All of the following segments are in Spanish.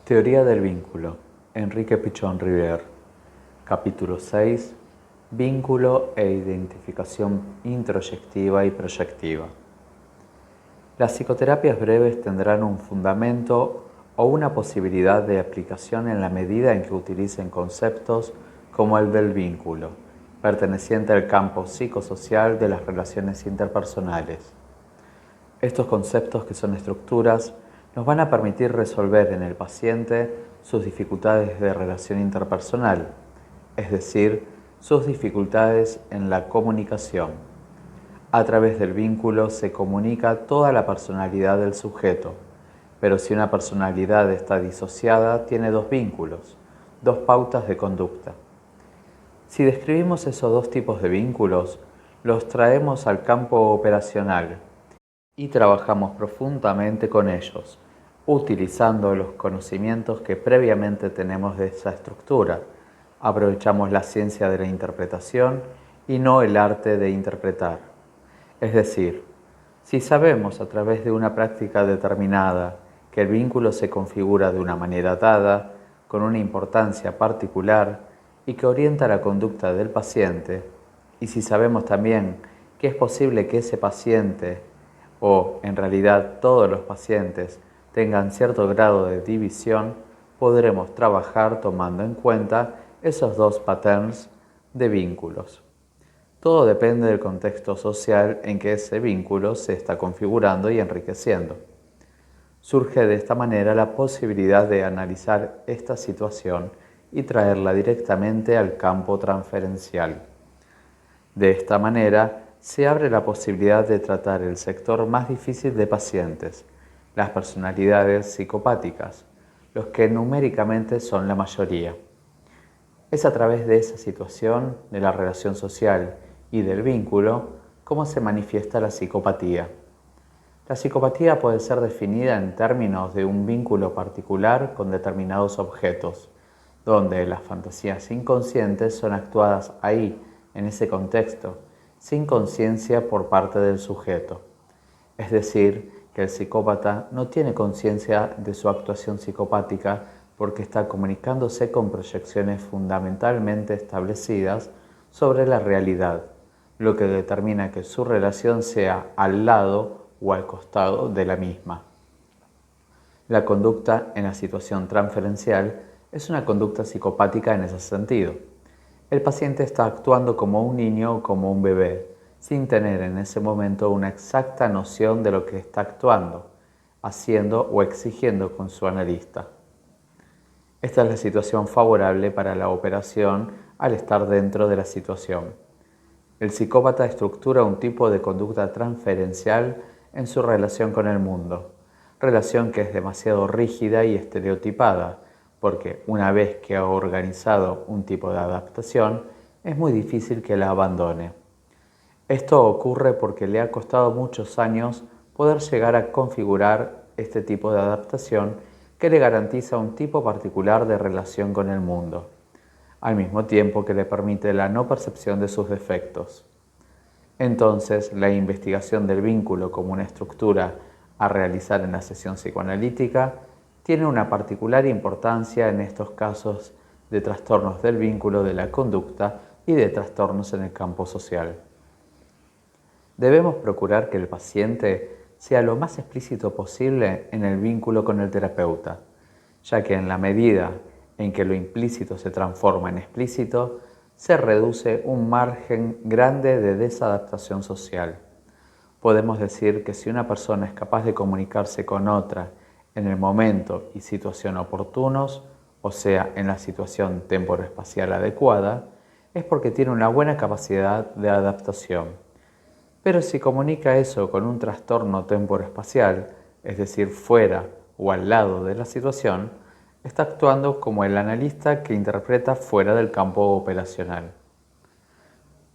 Teoría del vínculo. Enrique Pichon Rivière. Capítulo 6. Vínculo e identificación introyectiva y proyectiva. Las psicoterapias breves tendrán un fundamento o una posibilidad de aplicación en la medida en que utilicen conceptos como el del vínculo, perteneciente al campo psicosocial de las relaciones interpersonales. Estos conceptos, que son estructuras, nos van a permitir resolver en el paciente sus dificultades de relación interpersonal, es decir, sus dificultades en la comunicación. A través del vínculo se comunica toda la personalidad del sujeto, pero si una personalidad está disociada, tiene dos vínculos, dos pautas de conducta. Si describimos esos dos tipos de vínculos, los traemos al campo operacional y trabajamos profundamente con ellos, utilizando los conocimientos que previamente tenemos de esa estructura. Aprovechamos la ciencia de la interpretación y no el arte de interpretar. Es decir, si sabemos a través de una práctica determinada que el vínculo se configura de una manera dada, con una importancia particular y que orienta la conducta del paciente, y si sabemos también que es posible que ese paciente o en realidad todos los pacientes tengan cierto grado de división, podremos trabajar tomando en cuenta esos dos patterns de vínculos. Todo depende del contexto social en que ese vínculo se está configurando y enriqueciendo. Surge de esta manera la posibilidad de analizar esta situación y traerla directamente al campo transferencial. De esta manera, se abre la posibilidad de tratar el sector más difícil de pacientes, las personalidades psicopáticas, los que numéricamente son la mayoría. Es a través de esa situación, de la relación social y del vínculo, cómo se manifiesta la psicopatía. La psicopatía puede ser definida en términos de un vínculo particular con determinados objetos, donde las fantasías inconscientes son actuadas ahí, en ese contexto, sin conciencia por parte del sujeto. Es decir, que el psicópata no tiene conciencia de su actuación psicopática porque está comunicándose con proyecciones fundamentalmente establecidas sobre la realidad, lo que determina que su relación sea al lado o al costado de la misma. La conducta en la situación transferencial es una conducta psicopática en ese sentido. El paciente está actuando como un niño o como un bebé, sin tener en ese momento una exacta noción de lo que está actuando, haciendo o exigiendo con su analista. Esta es la situación favorable para la operación al estar dentro de la situación. El psicópata estructura un tipo de conducta transferencial en su relación con el mundo, relación que es demasiado rígida y estereotipada, porque una vez que ha organizado un tipo de adaptación, es muy difícil que la abandone. Esto ocurre porque le ha costado muchos años poder llegar a configurar este tipo de adaptación que le garantiza un tipo particular de relación con el mundo, al mismo tiempo que le permite la no percepción de sus defectos. Entonces, la investigación del vínculo como una estructura a realizar en la sesión psicoanalítica tiene una particular importancia en estos casos de trastornos del vínculo de la conducta y de trastornos en el campo social. Debemos procurar que el paciente sea lo más explícito posible en el vínculo con el terapeuta, ya que en la medida en que lo implícito se transforma en explícito, se reduce un margen grande de desadaptación social. Podemos decir que si una persona es capaz de comunicarse con otra en el momento y situación oportunos, o sea, en la situación temporoespacial adecuada, es porque tiene una buena capacidad de adaptación. Pero si comunica eso con un trastorno temporoespacial, es decir, fuera o al lado de la situación, está actuando como el analista que interpreta fuera del campo operacional.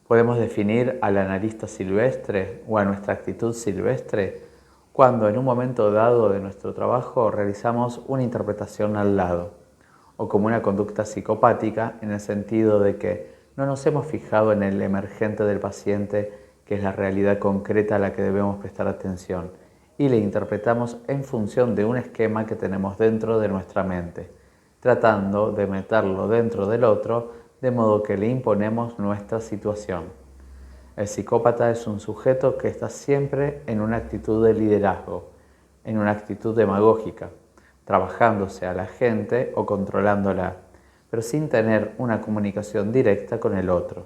Podemos definir al analista silvestre o a nuestra actitud silvestre cuando en un momento dado de nuestro trabajo realizamos una interpretación al lado, o como una conducta psicopática en el sentido de que no nos hemos fijado en el emergente del paciente, que es la realidad concreta a la que debemos prestar atención, y le interpretamos en función de un esquema que tenemos dentro de nuestra mente, tratando de meterlo dentro del otro de modo que le imponemos nuestra situación. El psicópata es un sujeto que está siempre en una actitud de liderazgo, en una actitud demagógica, trabajándose a la gente o controlándola, pero sin tener una comunicación directa con el otro.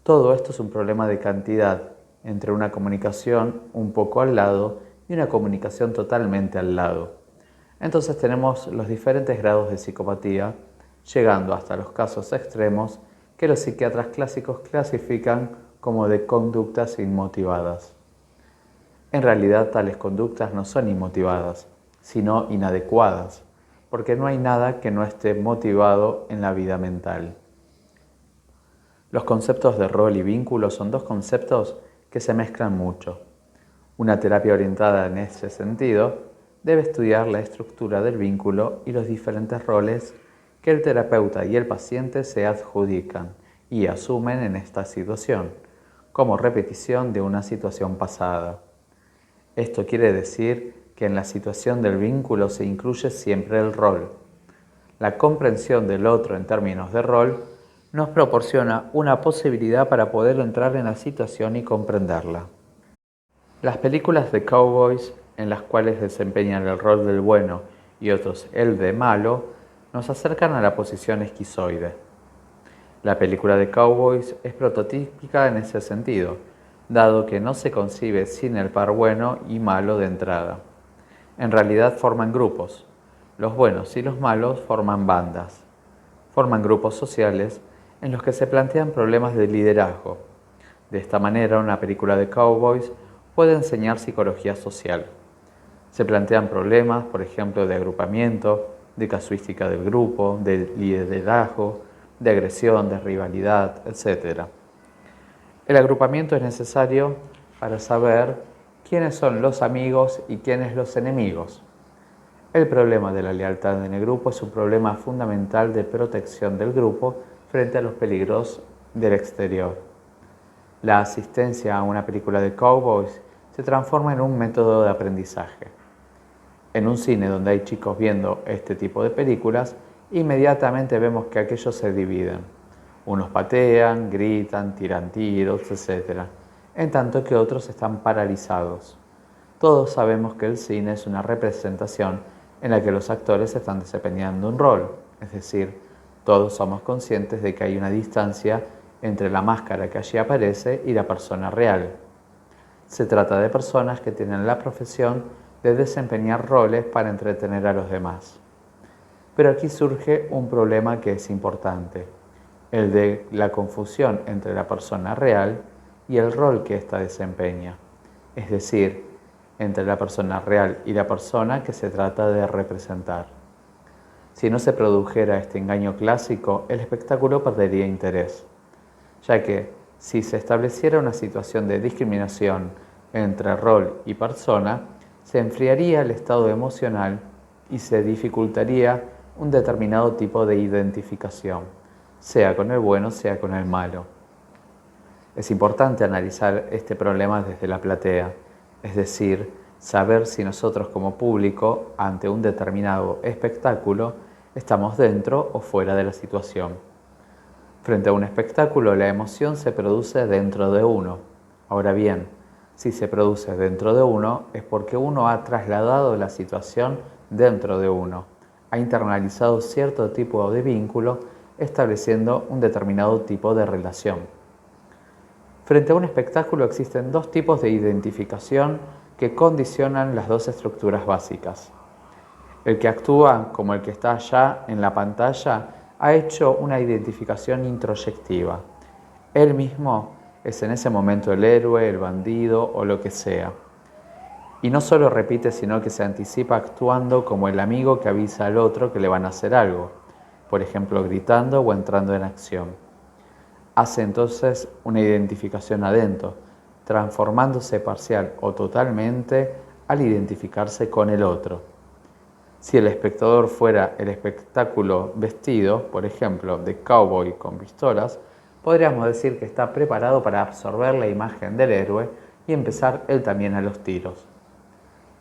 Todo esto es un problema de cantidad entre una comunicación un poco al lado y una comunicación totalmente al lado. Entonces tenemos los diferentes grados de psicopatía, llegando hasta los casos extremos que los psiquiatras clásicos clasifican como de conductas inmotivadas. En realidad, tales conductas no son inmotivadas, sino inadecuadas, porque no hay nada que no esté motivado en la vida mental. Los conceptos de rol y vínculo son dos conceptos que se mezclan mucho. Una terapia orientada en ese sentido debe estudiar la estructura del vínculo y los diferentes roles que el terapeuta y el paciente se adjudican y asumen en esta situación, como repetición de una situación pasada. Esto quiere decir que en la situación del vínculo se incluye siempre el rol. La comprensión del otro en términos de rol nos proporciona una posibilidad para poder entrar en la situación y comprenderla. Las películas de cowboys, en las cuales desempeñan el rol del bueno y otros el de malo, nos acercan a la posición esquizoide. La película de cowboys es prototípica en ese sentido, dado que no se concibe sin el par bueno y malo de entrada. En realidad forman grupos. Los buenos y los malos forman bandas. Forman grupos sociales en los que se plantean problemas de liderazgo. De esta manera, una película de cowboys puede enseñar psicología social. Se plantean problemas, por ejemplo, de agrupamiento, de casuística del grupo, de liderazgo, de agresión, de rivalidad, etc. El agrupamiento es necesario para saber quiénes son los amigos y quiénes los enemigos. El problema de la lealtad en el grupo es un problema fundamental de protección del grupo frente a los peligros del exterior. La asistencia a una película de cowboys se transforma en un método de aprendizaje. En un cine donde hay chicos viendo este tipo de películas, inmediatamente vemos que aquellos se dividen. Unos patean, gritan, tiran tiros, etc., en tanto que otros están paralizados. Todos sabemos que el cine es una representación en la que los actores están desempeñando un rol, es decir, todos somos conscientes de que hay una distancia entre la máscara que allí aparece y la persona real. Se trata de personas que tienen la profesión de desempeñar roles para entretener a los demás. Pero aquí surge un problema que es importante, el de la confusión entre la persona real y el rol que ésta desempeña, es decir, entre la persona real y la persona que se trata de representar. Si no se produjera este engaño clásico, el espectáculo perdería interés, ya que si se estableciera una situación de discriminación entre rol y persona, se enfriaría el estado emocional y se dificultaría un determinado tipo de identificación, sea con el bueno, sea con el malo. Es importante analizar este problema desde la platea, es decir, saber si nosotros como público, ante un determinado espectáculo, estamos dentro o fuera de la situación. Frente a un espectáculo, la emoción se produce dentro de uno. Ahora bien, si se produce dentro de uno, es porque uno ha trasladado la situación dentro de uno, ha internalizado cierto tipo de vínculo, estableciendo un determinado tipo de relación. Frente a un espectáculo existen dos tipos de identificación que condicionan las dos estructuras básicas. El que actúa como el que está allá en la pantalla ha hecho una identificación introyectiva. Él mismo es en ese momento el héroe, el bandido o lo que sea. Y no solo repite, sino que se anticipa actuando como el amigo que avisa al otro que le van a hacer algo, por ejemplo gritando o entrando en acción. Hace entonces una identificación adentro, transformándose parcial o totalmente al identificarse con el otro. Si el espectador fuera el espectáculo vestido, por ejemplo, de cowboy con pistolas, podríamos decir que está preparado para absorber la imagen del héroe y empezar él también a los tiros.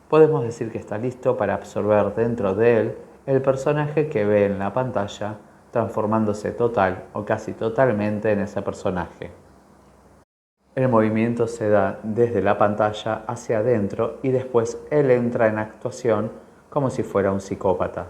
podemos decir que está listo para absorber dentro de él el personaje que ve en la pantalla, transformándose total o casi totalmente en ese personaje. El movimiento se da desde la pantalla hacia adentro y después él entra en actuación como si fuera un psicópata.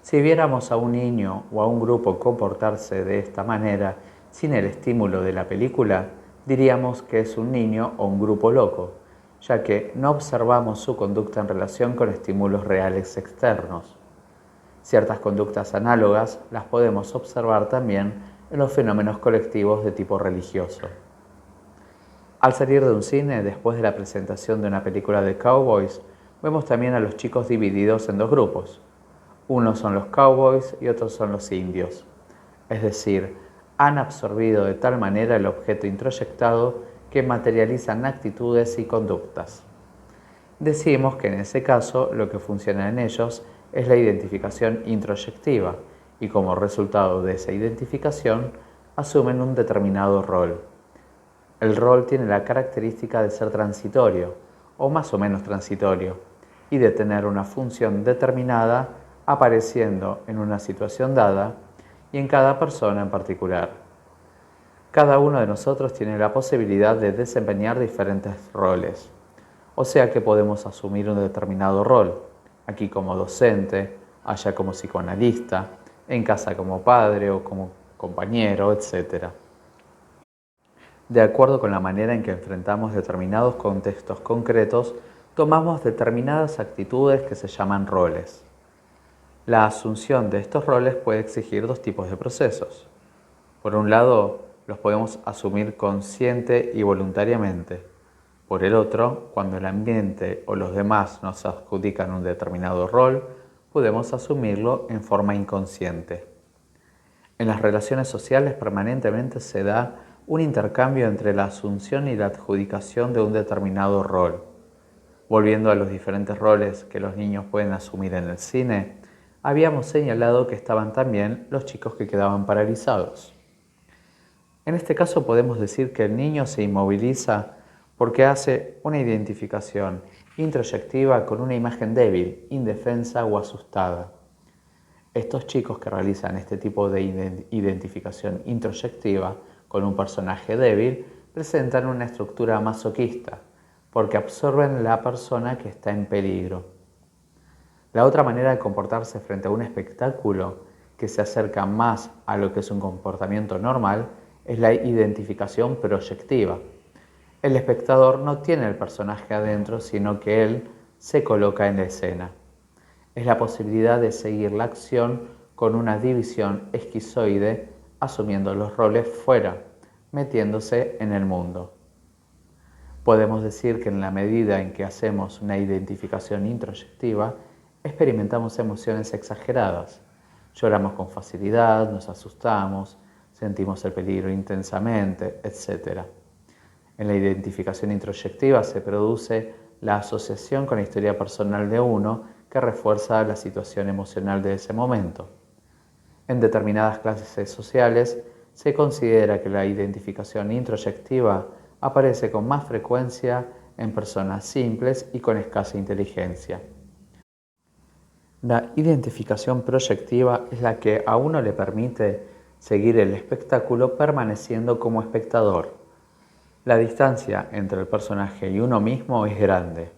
Si viéramos a un niño o a un grupo comportarse de esta manera sin el estímulo de la película, diríamos que es un niño o un grupo loco, ya que no observamos su conducta en relación con estímulos reales externos. Ciertas conductas análogas las podemos observar también en los fenómenos colectivos de tipo religioso. Al salir de un cine, después de la presentación de una película de cowboys, vemos también a los chicos divididos en dos grupos. Unos son los cowboys y otros son los indios. Es decir, han absorbido de tal manera el objeto introyectado que materializan actitudes y conductas. Decimos que en ese caso lo que funciona en ellos es la identificación introyectiva y como resultado de esa identificación asumen un determinado rol. El rol tiene la característica de ser transitorio, o más o menos transitorio, y de tener una función determinada apareciendo en una situación dada y en cada persona en particular. Cada uno de nosotros tiene la posibilidad de desempeñar diferentes roles, o sea que podemos asumir un determinado rol, aquí como docente, allá como psicoanalista, en casa como padre o como compañero, etc. De acuerdo con la manera en que enfrentamos determinados contextos concretos, tomamos determinadas actitudes que se llaman roles. La asunción de estos roles puede exigir dos tipos de procesos. Por un lado, los podemos asumir consciente y voluntariamente. Por el otro, cuando el ambiente o los demás nos adjudican un determinado rol, podemos asumirlo en forma inconsciente. En las relaciones sociales permanentemente se da un intercambio entre la asunción y la adjudicación de un determinado rol. Volviendo a los diferentes roles que los niños pueden asumir en el cine, habíamos señalado que estaban también los chicos que quedaban paralizados. En este caso podemos decir que el niño se inmoviliza porque hace una identificación introyectiva con una imagen débil, indefensa o asustada. Estos chicos que realizan este tipo de identificación introyectiva con un personaje débil presentan una estructura masoquista porque absorben la persona que está en peligro. La otra manera de comportarse frente a un espectáculo que se acerca más a lo que es un comportamiento normal es la identificación proyectiva. El espectador no tiene el personaje adentro, sino que él se coloca en la escena. Es la posibilidad de seguir la acción con una división esquizoide, asumiendo los roles fuera, metiéndose en el mundo. Podemos decir que en la medida en que hacemos una identificación introyectiva, experimentamos emociones exageradas. Lloramos con facilidad, nos asustamos, sentimos el peligro intensamente, etc. En la identificación introyectiva se produce la asociación con la historia personal de uno que refuerza la situación emocional de ese momento. En determinadas clases sociales se considera que la identificación introyectiva aparece con más frecuencia en personas simples y con escasa inteligencia. La identificación proyectiva es la que a uno le permite seguir el espectáculo permaneciendo como espectador. La distancia entre el personaje y uno mismo es grande,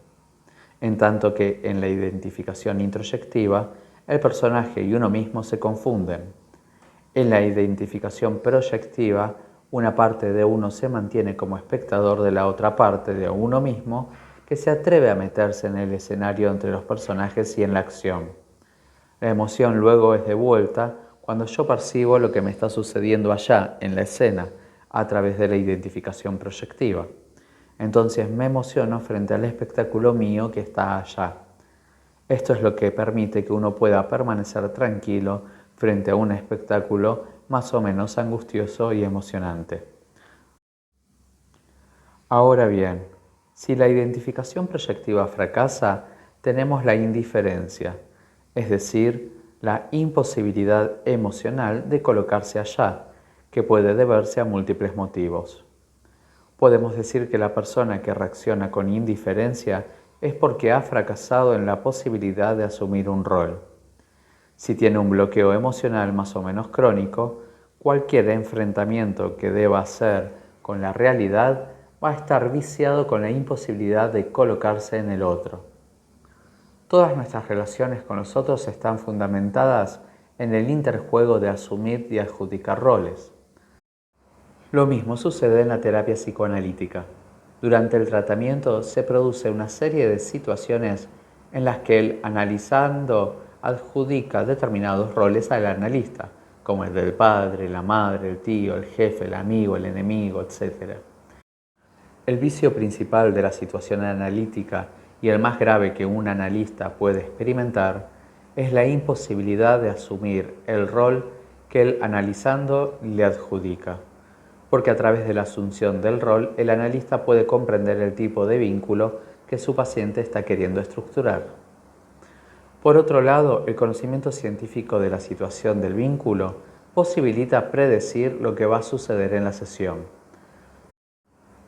en tanto que en la identificación introyectiva el personaje y uno mismo se confunden. En la identificación proyectiva, una parte de uno se mantiene como espectador de la otra parte de uno mismo que se atreve a meterse en el escenario entre los personajes y en la acción. La emoción luego es de vuelta cuando yo percibo lo que me está sucediendo allá en la escena a través de la identificación proyectiva. Entonces me emociono frente al espectáculo mío que está allá. Esto es lo que permite que uno pueda permanecer tranquilo frente a un espectáculo más o menos angustioso y emocionante. Ahora bien, si la identificación proyectiva fracasa, tenemos la indiferencia, es decir, la imposibilidad emocional de colocarse allá, que puede deberse a múltiples motivos. Podemos decir que la persona que reacciona con indiferencia es porque ha fracasado en la posibilidad de asumir un rol. Si tiene un bloqueo emocional más o menos crónico, cualquier enfrentamiento que deba hacer con la realidad va a estar viciado con la imposibilidad de colocarse en el otro. Todas nuestras relaciones con los otros están fundamentadas en el interjuego de asumir y adjudicar roles. Lo mismo sucede en la terapia psicoanalítica. Durante el tratamiento se produce una serie de situaciones en las que el analizando adjudica determinados roles al analista, como el del padre, la madre, el tío, el jefe, el amigo, el enemigo, etc. El vicio principal de la situación analítica y el más grave que un analista puede experimentar es la imposibilidad de asumir el rol que el analizando le adjudica, porque a través de la asunción del rol el analista puede comprender el tipo de vínculo que su paciente está queriendo estructurar. Por otro lado, el conocimiento científico de la situación del vínculo posibilita predecir lo que va a suceder en la sesión.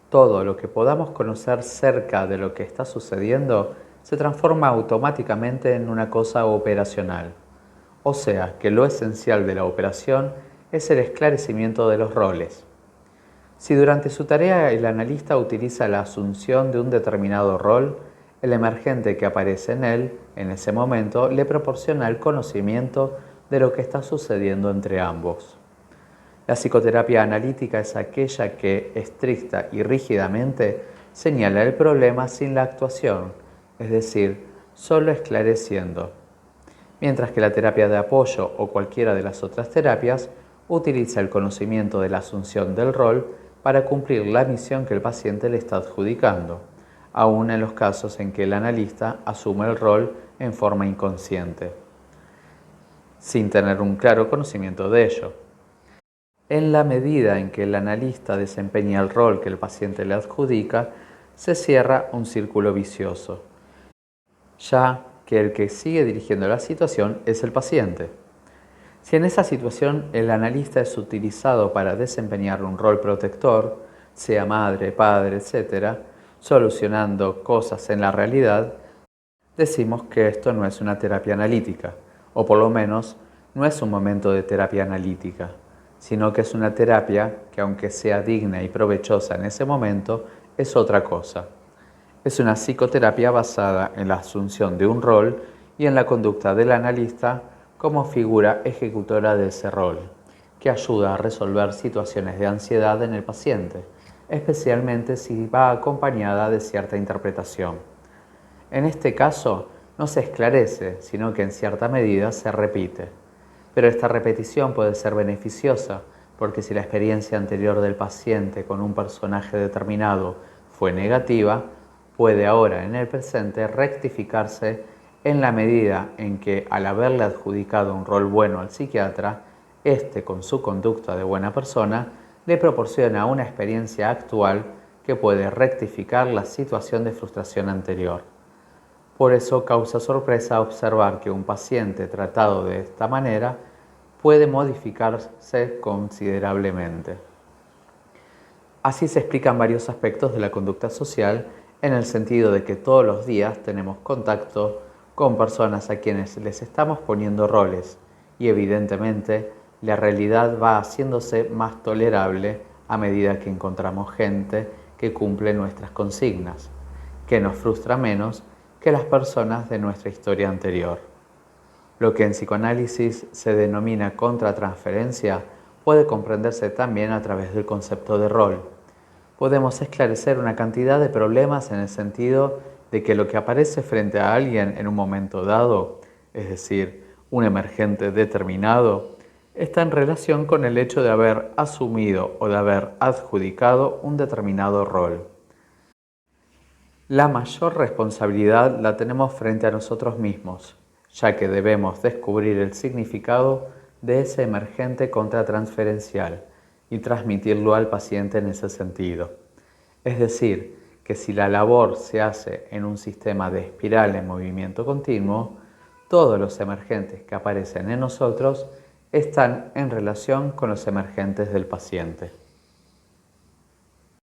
Todo lo que podamos conocer cerca de lo que está sucediendo se transforma automáticamente en una cosa operacional. O sea, que lo esencial de la operación es el esclarecimiento de los roles. Si durante su tarea el analista utiliza la asunción de un determinado rol, el emergente que aparece en él, en ese momento, le proporciona el conocimiento de lo que está sucediendo entre ambos. La psicoterapia analítica es aquella que, estricta y rígidamente, señala el problema sin la actuación, es decir, solo esclareciendo. Mientras que la terapia de apoyo o cualquiera de las otras terapias utiliza el conocimiento de la asunción del rol para cumplir la misión que el paciente le está adjudicando, aun en los casos en que el analista asume el rol en forma inconsciente, sin tener un claro conocimiento de ello. En la medida en que el analista desempeña el rol que el paciente le adjudica, se cierra un círculo vicioso, ya que el que sigue dirigiendo la situación es el paciente. Si en esa situación el analista es utilizado para desempeñar un rol protector, sea madre, padre, etc., solucionando cosas en la realidad, decimos que esto no es una terapia analítica, o por lo menos no es un momento de terapia analítica, sino que es una terapia que, aunque sea digna y provechosa en ese momento, es otra cosa. Es una psicoterapia basada en la asunción de un rol y en la conducta del analista como figura ejecutora de ese rol, que ayuda a resolver situaciones de ansiedad en el paciente, especialmente si va acompañada de cierta interpretación. En este caso, no se esclarece, sino que en cierta medida se repite. Pero esta repetición puede ser beneficiosa, porque si la experiencia anterior del paciente con un personaje determinado fue negativa, puede ahora en el presente rectificarse en la medida en que, al haberle adjudicado un rol bueno al psiquiatra, éste, con su conducta de buena persona, le proporciona una experiencia actual que puede rectificar la situación de frustración anterior. Por eso causa sorpresa observar que un paciente tratado de esta manera puede modificarse considerablemente. Así se explican varios aspectos de la conducta social en el sentido de que todos los días tenemos contacto con personas a quienes les estamos poniendo roles y evidentemente la realidad va haciéndose más tolerable a medida que encontramos gente que cumple nuestras consignas, que nos frustra menos que las personas de nuestra historia anterior. Lo que en psicoanálisis se denomina contratransferencia puede comprenderse también a través del concepto de rol. Podemos esclarecer una cantidad de problemas en el sentido de que lo que aparece frente a alguien en un momento dado, es decir, un emergente determinado, está en relación con el hecho de haber asumido o de haber adjudicado un determinado rol. La mayor responsabilidad la tenemos frente a nosotros mismos, ya que debemos descubrir el significado de ese emergente contratransferencial y transmitirlo al paciente en ese sentido. Es decir, que si la labor se hace en un sistema de espiral en movimiento continuo, todos los emergentes que aparecen en nosotros están en relación con los emergentes del paciente.